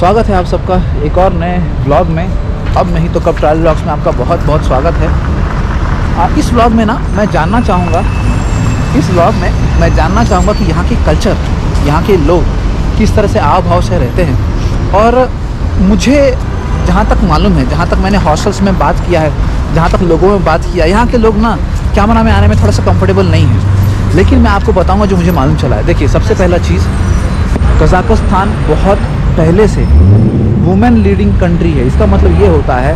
स्वागत है आप सबका एक और नए व्लॉग में। अब नहीं तो कब ट्रैवल व्लॉग्स में आपका बहुत बहुत स्वागत है। इस व्लॉग में ना मैं जानना चाहूँगा कि यहाँ की कल्चर, यहाँ के लोग किस तरह से आव भाव से रहते हैं। और मुझे जहाँ तक मालूम है, जहाँ तक मैंने हॉस्टल्स में बात किया है, जहाँ तक लोगों में बात किया, यहाँ के लोग ना कैमरा में आने में थोड़ा सा कंफर्टेबल नहीं है। लेकिन मैं आपको बताऊँगा जो मुझे मालूम चला है। देखिए, सबसे पहला चीज़, कज़ाकिस्तान बहुत पहले से वुमेन लीडिंग कंट्री है। इसका मतलब ये होता है,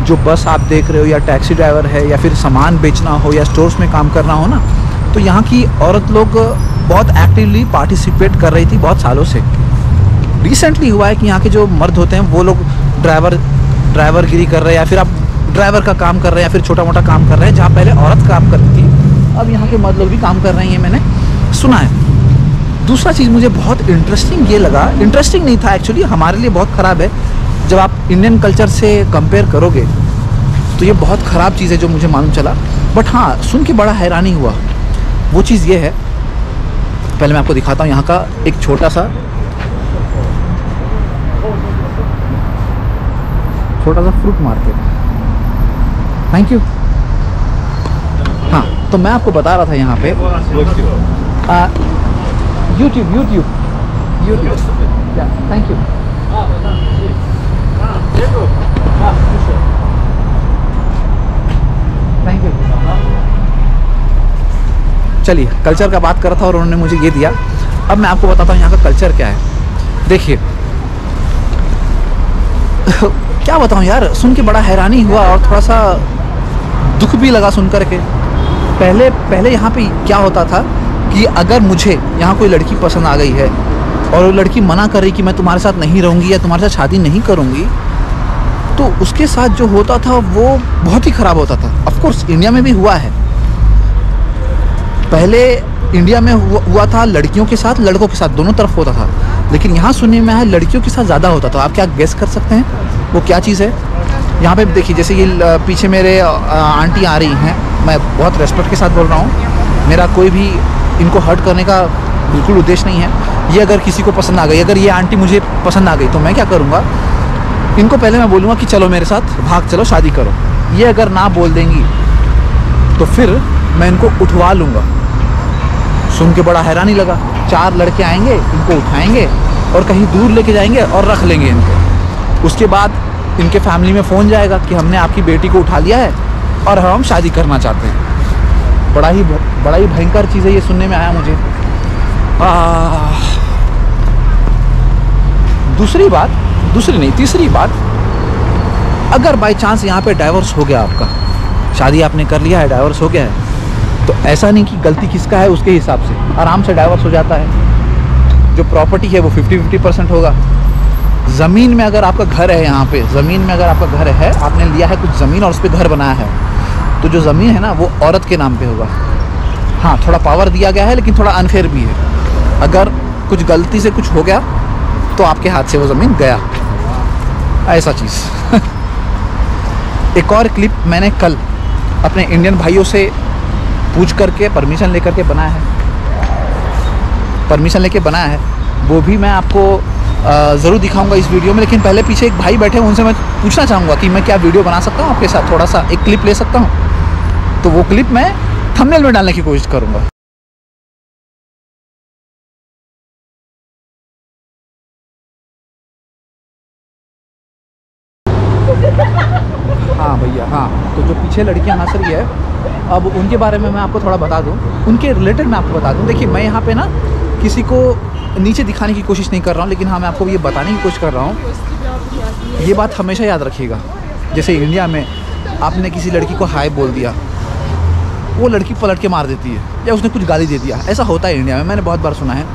जो बस आप देख रहे हो या टैक्सी ड्राइवर है या फिर सामान बेचना हो या स्टोर्स में काम करना हो ना, तो यहाँ की औरत लोग बहुत एक्टिवली पार्टिसिपेट कर रही थी बहुत सालों से। रिसेंटली हुआ है कि यहाँ के जो मर्द होते हैं वो लोग ड्राइवरगिरी कर रहे हैं, या फिर आप ड्राइवर का काम कर रहे हैं, या फिर छोटा मोटा काम कर रहे हैं। जहाँ पहले औरत काम करती थी, अब यहाँ के मर्द लोग भी काम कर रहे हैं, मैंने सुना है। दूसरा चीज़ मुझे बहुत इंटरेस्टिंग ये लगा, इंटरेस्टिंग नहीं था एक्चुअली, हमारे लिए बहुत ख़राब है। जब आप इंडियन कल्चर से कंपेयर करोगे तो ये बहुत ख़राब चीज़ है जो मुझे मालूम चला। बट हाँ, सुन के बड़ा हैरानी हुआ। वो चीज़ ये है, पहले मैं आपको दिखाता हूँ यहाँ का एक छोटा सा फ्रूट मार्केट। Thank you. हाँ, तो मैं आपको बता रहा था यहाँ पे YouTube, yeah, thank you. Thank you. चलिए, कल्चर का बात कर रहा था और उन्होंने मुझे ये दिया। अब मैं आपको बताता हूँ यहाँ का कल्चर क्या है। देखिए क्या बताऊँ यार, सुन के बड़ा हैरानी हुआ और थोड़ा सा दुख भी लगा सुन कर के। पहले यहाँ पे क्या होता था कि अगर मुझे यहाँ कोई लड़की पसंद आ गई है और वो लड़की मना कर रही कि मैं तुम्हारे साथ नहीं रहूँगी या तुम्हारे साथ शादी नहीं करूँगी, तो उसके साथ जो होता था वो बहुत ही ख़राब होता था। ऑफ कोर्स इंडिया में भी हुआ है, पहले इंडिया में हुआ था लड़कियों के साथ, लड़कों के साथ, दोनों तरफ होता था। लेकिन यहाँ सुनने में आया लड़कियों के साथ ज़्यादा होता था। आप क्या गेस कर सकते हैं वो क्या चीज़ है? यहाँ पे देखिए, जैसे ये पीछे मेरे आंटी आ रही हैं, मैं बहुत रेस्पेक्ट के साथ बोल रहा हूँ, मेरा कोई भी इनको हर्ट करने का बिल्कुल उद्देश्य नहीं है। ये अगर किसी को पसंद आ गई, अगर ये आंटी मुझे पसंद आ गई, तो मैं क्या करूँगा, इनको पहले मैं बोलूँगा कि चलो मेरे साथ, भाग चलो, शादी करो। ये अगर ना बोल देंगी तो फिर मैं इनको उठवा लूँगा। सुन के बड़ा हैरानी लगा। 4 लड़के आएंगे, इनको उठाएंगे और कहीं दूर लेके जाएंगे और रख लेंगे इनको। उसके बाद इनके फैमिली में फ़ोन जाएगा कि हमने आपकी बेटी को उठा लिया है और हम शादी करना चाहते हैं। बड़ा ही भयंकर चीज़ है ये, सुनने में आया मुझे। तीसरी बात, अगर बाय चांस यहाँ पे डाइवोर्स हो गया, आपका शादी आपने कर लिया है, डाइवोर्स हो गया है, तो ऐसा नहीं कि गलती किसका है, उसके हिसाब से आराम से डाइवोर्स हो जाता है। जो प्रॉपर्टी है वो 50-50% होगा। ज़मीन में अगर आपका घर है, यहाँ पे ज़मीन में अगर आपका घर है, आपने लिया है कुछ ज़मीन और उस पर घर बनाया है, तो जो ज़मीन है ना वो औरत के नाम पे होगा। हाँ, थोड़ा पावर दिया गया है, लेकिन थोड़ा अनफेयर भी है। अगर कुछ गलती से कुछ हो गया तो आपके हाथ से वो ज़मीन गया, ऐसा चीज़। एक और क्लिप मैंने कल अपने इंडियन भाइयों से पूछ करके परमिशन लेकर के बनाया है, वो भी मैं आपको ज़रूर दिखाऊंगा इस वीडियो में। लेकिन पहले पीछे एक भाई बैठे हैं, उनसे मैं पूछना चाहूँगा कि मैं क्या वीडियो बना सकता हूँ आपके साथ, थोड़ा सा एक क्लिप ले सकता हूँ? तो वो क्लिप मैं थंबनेल में डालने की कोशिश करूँगा। हाँ भैया, हाँ, तो जो पीछे लड़कियाँ हंस रही है, अब उनके बारे में मैं आपको थोड़ा बता दूँ, उनके रिलेटेड मैं आपको बता दूँ। देखिए, मैं यहाँ पे ना किसी को नीचे दिखाने की कोशिश नहीं कर रहा हूँ, लेकिन हाँ, मैं आपको ये बताने की कोशिश कर रहा हूँ। ये बात हमेशा याद रखिएगा, जैसे इंडिया में आपने किसी लड़की को हाय बोल दिया, वो लड़की पलट के मार देती है, या उसने कुछ गाली दे दिया। ऐसा होता है इंडिया में, मैंने बहुत बार सुना है।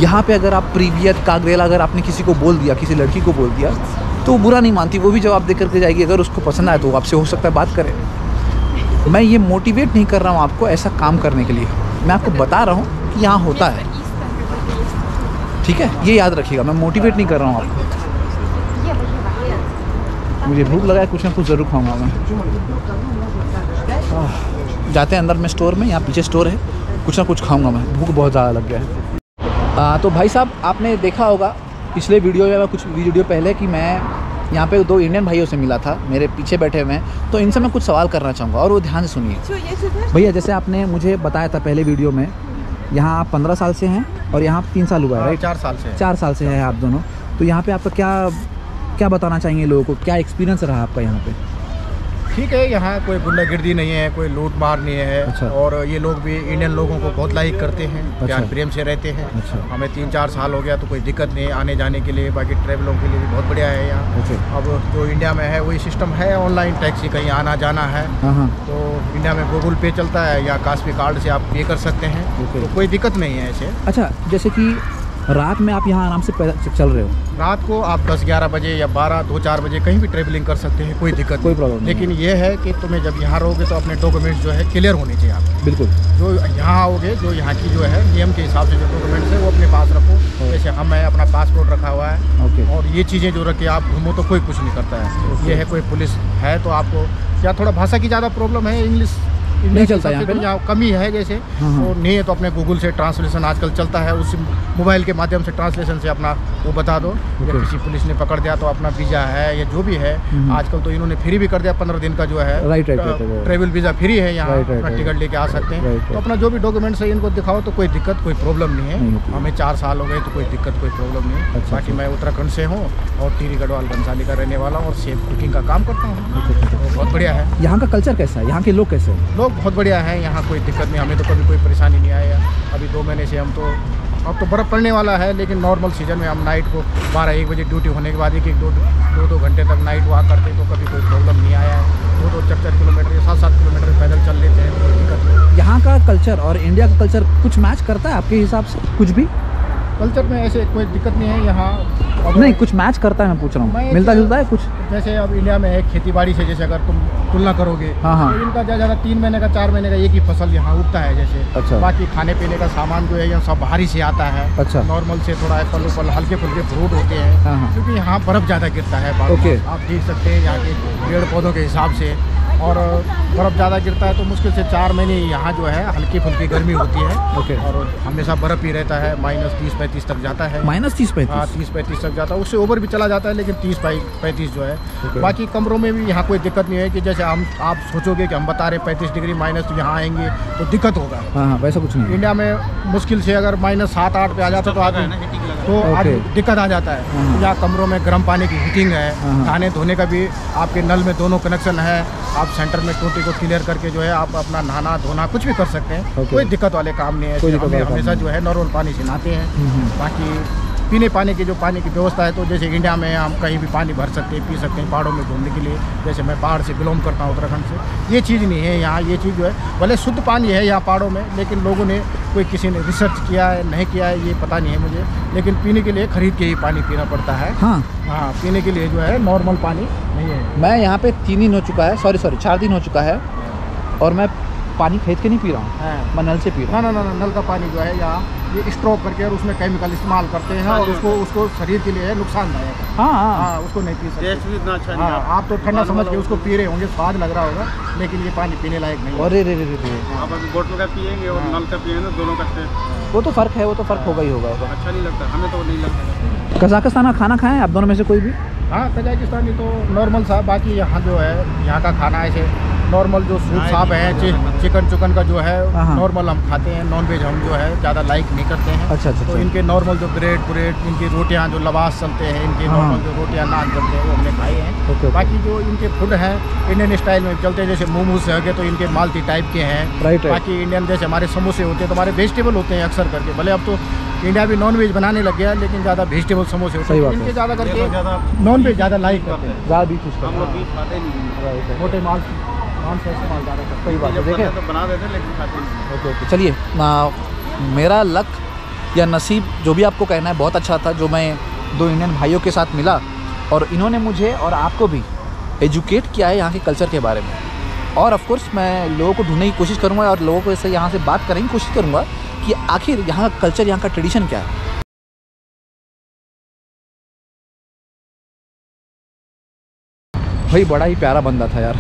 यहाँ पे अगर आप प्रीवियत कागरेला अगर आपने किसी को बोल दिया, किसी लड़की को बोल दिया, तो वो बुरा नहीं मानती, वो भी जवाब दे करके जाएगी। अगर उसको पसंद आए तो वो आपसे हो सकता है बात करे। मैं ये मोटिवेट नहीं कर रहा हूँ आपको ऐसा काम करने के लिए, मैं आपको बता रहा हूँ कि यहाँ होता है, ठीक है? ये याद रखिएगा, मैं मोटिवेट नहीं कर रहा हूँ आपको। मुझे भूख लगा है, कुछ ना कुछ ज़रूर खाऊंगा मैं। जाते हैं अंदर में स्टोर में, यहाँ पीछे स्टोर है, कुछ ना कुछ खाऊंगा मैं, भूख बहुत ज़्यादा लग गया है। तो भाई साहब, आपने देखा होगा पिछले वीडियो या कुछ वीडियो पहले कि मैं यहाँ पे 2 इंडियन भाइयों से मिला था, मेरे पीछे बैठे हुए हैं, तो इनसे मैं कुछ सवाल करना चाहूँगा और वो ध्यान से सुनिए। भैया जैसे आपने मुझे बताया था पहले वीडियो में, यहाँ आप 15 साल से हैं और यहाँ 3 साल हुआ है, राइट? 4 साल से। 4 साल से हैं आप दोनों। तो यहाँ पे आपका क्या बताना चाहेंगे लोगों को, क्या एक्सपीरियंस रहा आपका यहाँ पे? ठीक है, यहाँ कोई गुंडागिर्दी नहीं है, कोई लूट मार नहीं है। अच्छा। और ये लोग भी इंडियन लोगों को बहुत लाइक करते हैं, प्यार प्रेम से रहते हैं। अच्छा। हमें 3-4 साल हो गया तो कोई दिक्कत नहीं है आने जाने के लिए। बाकी ट्रैवलों के लिए भी बहुत बढ़िया है यहाँ। अच्छा। अब जो इंडिया में है वही सिस्टम है, ऑनलाइन टैक्सी कहीं आना जाना है तो इंडिया में गूगल पे चलता है या कास्पी कार्ड से आप पे कर सकते हैं, तो कोई दिक्कत नहीं है ऐसे। अच्छा, जैसे कि रात में आप यहाँ आराम से चल रहे हो, रात को आप 10-11 बजे या 12-2-4 बजे कहीं भी ट्रैवलिंग कर सकते हैं, कोई दिक्कत कोई प्रॉब्लम नहीं। लेकिन ये है कि तुम्हें जब यहाँ रहोगे तो अपने डॉक्यूमेंट्स जो है क्लियर होने चाहिए आपके। बिल्कुल। जो यहाँ आओगे, जो यहाँ की जो है नियम के हिसाब से जो डॉक्यूमेंट्स है वो अपने पास रखो। जैसे मैं अपना पासपोर्ट रखा हुआ है। ओके। और ये चीज़ें जो रख के आप घूमो तो कोई कुछ नहीं करता है। ये है कोई पुलिस है तो आपको क्या थोड़ा भाषा की ज़्यादा प्रॉब्लम है, इंग्लिश नहीं चलता यहाँ पे, यहाँ कमी है जैसे। तो नहीं है तो अपने गूगल से ट्रांसलेशन आजकल चलता है, उस मोबाइल के माध्यम से ट्रांसलेशन से अपना वो बता दो। या किसी पुलिस ने पकड़ दिया तो अपना वीज़ा है या जो भी है, आजकल तो इन्होंने फ्री भी कर दिया 15 दिन का जो है। राइट। ट्रेवल वीज़ा फ्री है यहाँ, अपना टिकट लेके आ सकते हैं। तो अपना जो भी डॉक्यूमेंट्स है इनको दिखाओ तो कोई दिक्कत कोई प्रॉब्लम नहीं है। हमें 4 साल हो गए तो कोई दिक्कत कोई प्रॉब्लम नहीं है। बाकी मैं उत्तराखंड से हूँ और टिहरी गढ़वाल बंसाली का रहने वाला हूँ और सेफ कुकिंग का काम करता हूँ। तो बहुत बढ़िया है। यहाँ का कल्चर कैसा है, यहाँ के लोग कैसे हैं? लोग बहुत बढ़िया है, यहाँ कोई दिक्कत नहीं, हमें तो कभी कोई परेशानी नहीं आया। अभी 2 महीने से हम तो, अब तो बर्फ़ पड़ने वाला है लेकिन नॉर्मल सीज़न में हम नाइट को 12-1 बजे ड्यूटी होने के बाद 1-2 घंटे तक नाइट वॉक करते तो कभी कोई प्रॉब्लम नहीं आया है। 2-2, 4-4 किलोमीटर या 7-7 किलोमीटर पैदल चल लेते हैं, कोई दिक्कत नहीं। यहाँ का कल्चर और इंडिया का कल्चर कुछ मैच करता है आपके हिसाब से? कुछ भी कल्चर में ऐसे कोई दिक्कत नहीं है यहाँ। नहीं, कुछ मैच करता है, मैं पूछ रहा हूँ, मिलता जुलता है कुछ? जैसे अब इंडिया में है खेती बाड़ी से, जैसे अगर तुम तुलना करोगे हाँ। तो इनका ज़्यादा 3 महीने का 4 महीने का एक ही फसल यहाँ उगता है जैसे। अच्छा। बाकी खाने पीने का सामान जो है यहाँ सब बाहरी से आता है। अच्छा। नॉर्मल से थोड़ा फल फल हल्के फुल्के फ्रूट होते हैं। हाँ। क्योंकि यहाँ बर्फ़ ज़्यादा गिरता है। ओके। आप देख सकते हैं यहाँ के पेड़ पौधों के हिसाब से, और बर्फ़ ज़्यादा गिरता है तो मुश्किल से 4 महीने यहाँ जो है हल्की फुल्की गर्मी होती है। ओके। और हमेशा बर्फ़ ही रहता है, -30-35 तक जाता है। -30-35? हाँ, 30-35 तक जाता है, उससे ओवर भी चला जाता है लेकिन 30-35 जो है। बाकी कमरों में भी यहाँ कोई दिक्कत नहीं है कि जैसे आप सोचोगे कि हम बता रहे 35 डिग्री माइनस, तो यहाँ आएंगे तो दिक्कत होगा। हाँ, वैसा कुछ नहीं। इंडिया में मुश्किल से अगर -7-8 पे आ जाता तो आदमी दिक्कत आ जाता है। यहाँ कमरों में गर्म पानी की हीटिंग है, नहाने धोने का भी आपके नल में दोनों कनेक्शन है। आप सेंटर में टोटी को क्लियर करके जो है आप अपना नहाना धोना कुछ भी कर सकते हैं। कोई दिक्कत वाले काम नहीं है। हमें हमेशा जो है नॉर्मल पानी से नहाते हैं। बाकी पीने पानी की जो पानी की व्यवस्था है तो जैसे इंडिया में हम कहीं भी पानी भर सकते हैं, पी सकते हैं पहाड़ों में घूमने के लिए। जैसे मैं पहाड़ से बिलोंग करता हूँ, उत्तराखंड से, ये चीज़ नहीं है यहाँ। ये चीज़ जो है भले शुद्ध पानी है यहाँ पहाड़ों में, लेकिन लोगों ने कोई किसी ने रिसर्च किया है नहीं किया है ये पता नहीं है मुझे, लेकिन पीने के लिए खरीद के ही पानी पीना पड़ता है। हाँ, पीने के लिए जो है नॉर्मल पानी नहीं है। मैं यहाँ पे 3 दिन हो चुका है, सॉरी 4 दिन हो चुका है और मैं पानी खरीद के नहीं पी रहा हूँ। मैं नल से पी रहा हूँ। ना नल का पानी जो है यहाँ ये स्ट्रोक करके और उसमें केमिकल इस्तेमाल करते हैं और उसको शरीर के लिए नुकसानदायक है। हाँ, उसको नहीं पी सकते। टेस्ट भी इतना अच्छा नहीं। हाँ, आप तो ठंडा समझ के उसको पी रहे होंगे, स्वाद लग रहा होगा, लेकिन ये पानी पीने लायक नहीं है। अरे रे आप अभी बोतल का पिएंगे और नल का पिएंगे, दोनों का टेस्ट वो तो फ़र्क है, वो तो फ़र्क होगा ही होगा। अच्छा नहीं लगता, हमें तो नहीं लगता। कज़ाकिस्तान का खाना खाएं आप दोनों में से कोई भी? हाँ, कजाकिस्तानी तो नॉर्मल सा। बाकी यहाँ जो है यहाँ का खाना ऐसे नॉर्मल जो सूप साप है, चिकन का जो है नॉर्मल हम खाते हैं। नॉनवेज हम जो है ज़्यादा लाइक नहीं करते हैं। अच्छा। तो इनके नॉर्मल जो ब्रेड इनकी रोटियाँ जो लवास चलते हैं, इनके नॉर्मल जो रोटियाँ नान चलते हैं वो हमने खाए हैं। बाकी जो इनके फूड हैं इंडियन स्टाइल में चलते हैं, जैसे मोमोज है तो इनके मालती टाइप के हैं। बाकी इंडियन जैसे हमारे समोसे होते हैं तो हमारे वेजिटेबल होते हैं अक्सर करके। भले अब तो इंडिया भी नॉनवेज बनाने लग गया लेकिन ज़्यादा वेजिटेबल समोसे होते हैं। इनके ज़्यादा करके नॉनवेज ज़्यादा लाइक करते हैं। ज़्यादा बीफ हम लोग बीफ खाते नहीं, मोटे मांस का इस्तेमाल ज़्यादा करते हैं। सही बात है। देखिए तो बना देते लेकिन खाते नहीं। ओके, चलिए, मेरा लक या नसीब जो भी आपको कहना है बहुत अच्छा था, जो मैं 2 इंडियन भाइयों के साथ मिला और इन्होंने मुझे और आपको भी एजुकेट किया है यहाँ के कल्चर के बारे में। और ऑफ कोर्स मैं लोगों को ढूंढने की कोशिश करूँगा और लोगों को इससे यहाँ से बात करने की कोशिश करूँगा कि आखिर यहाँ का कल्चर, यहाँ का ट्रेडिशन क्या है। भाई बड़ा ही प्यारा बंदा था यार,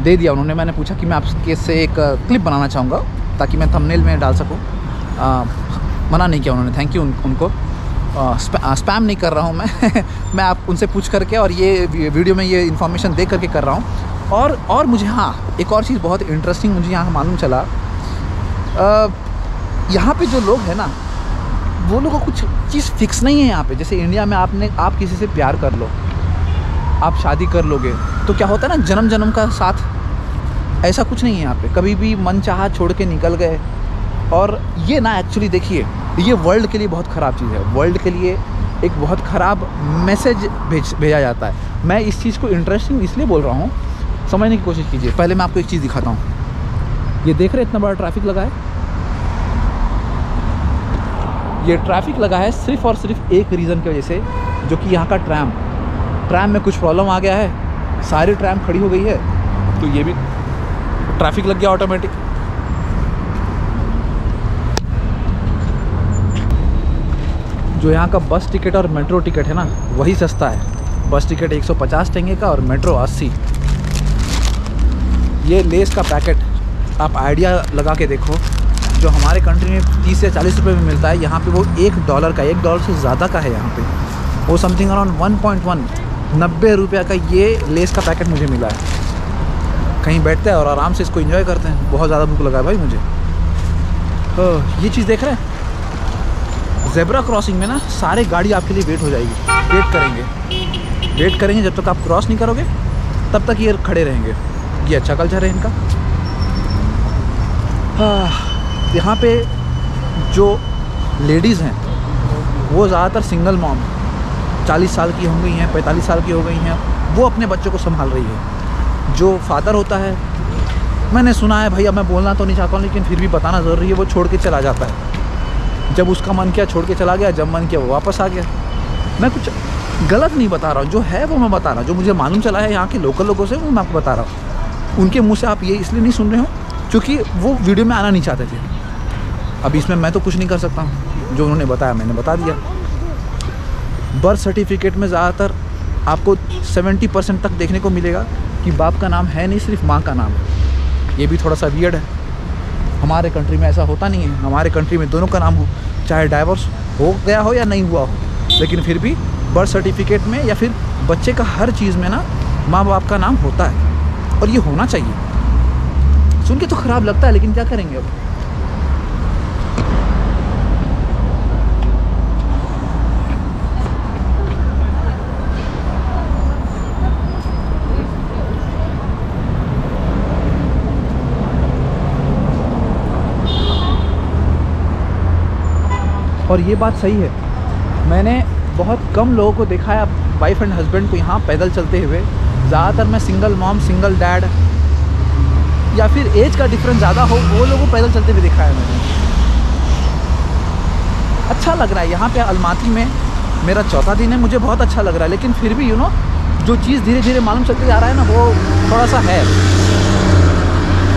दे दिया उन्होंने। मैंने पूछा कि मैं आपके से एक क्लिप बनाना चाहूँगा ताकि मैं थंबनेल में डाल सकूँ, मना नहीं किया उन्होंने। थैंक यू उनको। स्पैम नहीं कर रहा हूँ मैं मैं आप उनसे पूछ करके और ये वीडियो में ये इन्फॉर्मेशन दे करके कर रहा हूँ। और मुझे हाँ एक और चीज़ बहुत इंटरेस्टिंग मुझे यहाँ मालूम चला, यहाँ पे जो लोग हैं ना वो लोगों को कुछ चीज़ फिक्स नहीं है यहाँ पे। जैसे इंडिया में आप किसी से प्यार कर लो, आप शादी कर लोगे तो क्या होता है ना, जन्म जन्म का साथ, ऐसा कुछ नहीं है यहाँ पे। कभी भी मन चाहा छोड़ के निकल गए। और ये ना एक्चुअली देखिए ये वर्ल्ड के लिए बहुत ख़राब चीज़ है। वर्ल्ड के लिए एक बहुत ख़राब मैसेज भेजा जाता है। मैं इस चीज़ को इंटरेस्टिंग इसलिए बोल रहा हूँ, समझने की कोशिश कीजिए। पहले मैं आपको एक चीज़ दिखाता हूँ। ये देख रहे इतना बड़ा ट्रैफिक लगा है, ये ट्रैफिक लगा है सिर्फ़ और सिर्फ एक रीज़न की वजह से, जो कि यहाँ का ट्रैम में कुछ प्रॉब्लम आ गया है, सारी ट्रैम खड़ी हो गई है तो ये भी ट्रैफिक लग गया ऑटोमेटिक। जो यहाँ का बस टिकट और मेट्रो टिकट है ना वही सस्ता है। बस टिकट 150 टंगे का और मेट्रो 80। ये लेस का पैकेट आप आइडिया लगा के देखो, जो हमारे कंट्री में 30 से 40 रुपये में मिलता है, यहाँ पे वो $1 का, $1 से ज़्यादा का है यहाँ पे। वो समथिंग अराउंड 1.1 90 रुपये का ये लेस का पैकेट मुझे मिला है। कहीं बैठते हैं और आराम से इसको एंजॉय करते हैं। बहुत ज़्यादा भूख लगा है भाई मुझे। तो ये चीज़ देख रहे हैं, ज़ेब्रा क्रॉसिंग में ना सारे गाड़ी आपके लिए वेट हो जाएगी, वेट करेंगे जब तक आप क्रॉस नहीं करोगे तब तक ये खड़े रहेंगे। ये अच्छा कल्चर है इनका। यहाँ पे जो लेडीज़ हैं वो ज़्यादातर सिंगल मॉम, 40 साल की हो गई हैं, 45 साल की हो गई हैं, वो अपने बच्चों को संभाल रही है। जो फादर होता है, मैंने सुना है भैया, मैं बोलना तो नहीं चाहता हूँ लेकिन फिर भी बताना ज़रूरी है, वो छोड़ के चला जाता है। जब उसका मन किया छोड़ के चला गया, जब मन किया वो वापस आ गया। मैं कुछ गलत नहीं बता रहा हूँ, जो है वो मैं बता रहा हूँ, जो मुझे मालूम चला है यहाँ के लोकल लोगों से वो मैं आपको बता रहा हूँ। उनके मुँह से आप ये इसलिए नहीं सुन रहे हो क्योंकि वो वीडियो में आना नहीं चाहते थे। अब इसमें मैं तो कुछ नहीं कर सकता हूँ, जो उन्होंने बताया मैंने बता दिया। बर्थ सर्टिफिकेट में ज़्यादातर आपको 70% तक देखने को मिलेगा कि बाप का नाम है नहीं, सिर्फ माँ का नाम है। ये भी थोड़ा सा वियर्ड है। हमारे कंट्री में ऐसा होता नहीं है। हमारे कंट्री में दोनों का नाम हो, चाहे डाइवोर्स हो गया हो या नहीं हुआ हो, लेकिन फिर भी बर्थ सर्टिफिकेट में या फिर बच्चे का हर चीज़ में ना माँ बाप का नाम होता है और ये होना चाहिए। सुन के तो ख़राब लगता है लेकिन क्या करेंगे अब। और ये बात सही है, मैंने बहुत कम लोगों को देखा है वाइफ एंड हस्बैंड को यहाँ पैदल चलते हुए। ज़्यादातर मैं सिंगल मॉम, सिंगल डैड या फिर एज का डिफरेंस ज़्यादा हो वो लोगों को पैदल चलते हुए देखा है मैंने। अच्छा लग रहा है यहाँ पे अलमाती में। मेरा चौथा दिन है, मुझे बहुत अच्छा लग रहा है, लेकिन फिर भी जो चीज़ धीरे धीरे मालूम चलते जा रहा है ना वो थोड़ा सा है।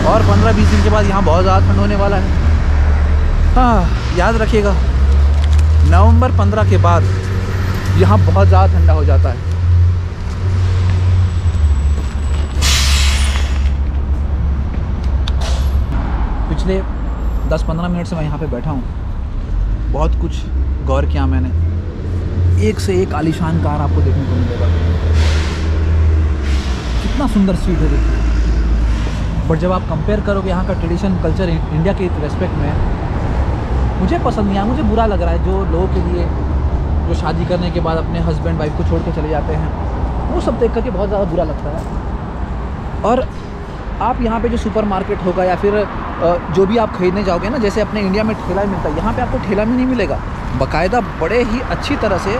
और 15-20 दिन के बाद यहाँ बहुत ज़्यादा ठंड होने वाला है। हाँ, याद रखिएगा, नवंबर 15 के बाद यहाँ बहुत ज़्यादा ठंडा हो जाता है। पिछले 10-15 मिनट से मैं यहाँ पे बैठा हूँ, बहुत कुछ गौर किया मैंने। एक से एक आलीशान कार आपको देखने को मिलेगा। कितना सुंदर स्ट्रीट है देखिए। बट जब आप कंपेयर करोगे यहाँ का ट्रेडिशन कल्चर इंडिया के रेस्पेक्ट में, मुझे पसंद नहीं आया, मुझे बुरा लग रहा है। जो लोगों के लिए जो शादी करने के बाद अपने हस्बैंड वाइफ को छोड़ के चले जाते हैं, वो सब देख करके बहुत ज़्यादा बुरा लगता है। और आप यहाँ पे जो सुपरमार्केट होगा या फिर जो भी आप खरीदने जाओगे ना, जैसे अपने इंडिया में ठेला मिलता है, यहाँ पे आपको ठेला में नहीं मिलेगा, बाकायदा बड़े ही अच्छी तरह से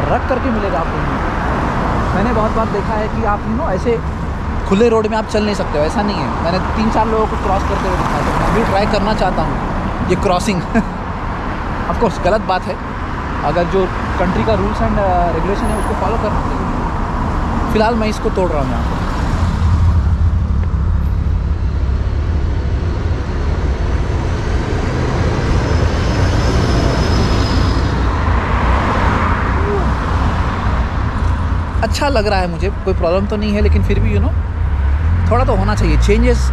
रख करके मिलेगा आपको। मैंने बहुत बार देखा है कि आप ऐसे खुले रोड में आप चल नहीं सकते हो, ऐसा नहीं है। मैंने 3-4 लोगों को क्रॉस करते हुए देखा है। मैं भी ट्राई करना चाहता हूँ ये क्रॉसिंग। ऑफकोर्स गलत बात है, अगर जो कंट्री का रूल्स एंड रेगुलेशन है उसको फॉलो करना चाहिए। फ़िलहाल मैं इसको तोड़ रहा हूँ यहाँ पर। अच्छा लग रहा है मुझे, कोई प्रॉब्लम तो नहीं है, लेकिन फिर भी थोड़ा तो होना चाहिए। चेंजेस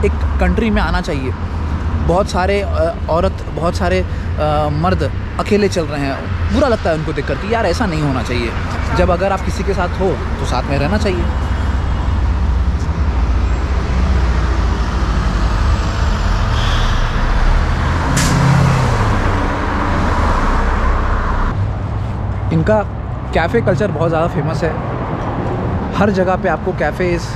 एक कंट्री में आना चाहिए। बहुत सारे औरत, बहुत सारे मर्द अकेले चल रहे हैं, बुरा लगता है उनको देख कर कि यार ऐसा नहीं होना चाहिए। जब अगर आप किसी के साथ हो तो साथ में रहना चाहिए। इनका कैफ़े कल्चर बहुत ज़्यादा फेमस है। हर जगह पे आपको कैफ़ेज़,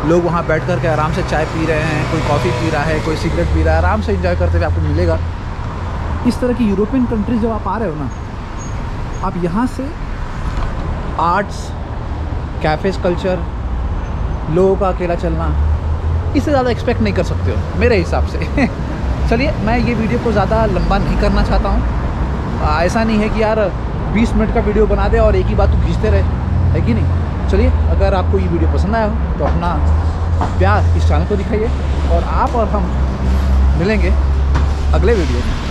लोग वहाँ बैठ कर के आराम से चाय पी रहे हैं, कोई कॉफ़ी पी रहा है, कोई सिगरेट पी रहा है, आराम से एंजॉय करते हुए आपको मिलेगा। इस तरह की यूरोपियन कंट्रीज़ जब आप आ रहे हो ना, आप यहाँ से आर्ट्स, कैफ़ेज़ कल्चर, लोगों का अकेला चलना, इससे ज़्यादा एक्सपेक्ट नहीं कर सकते हो मेरे हिसाब से। चलिए, मैं ये वीडियो को ज़्यादा लंबा नहीं करना चाहता हूँ। ऐसा नहीं है कि यार 20 मिनट का वीडियो बना दे और एक ही बात तो खींचते रहे, है कि नहीं। चलिए, अगर आपको ये वीडियो पसंद आया हो तो अपना प्यार इस चैनल को दिखाइए और आप और हम मिलेंगे अगले वीडियो में।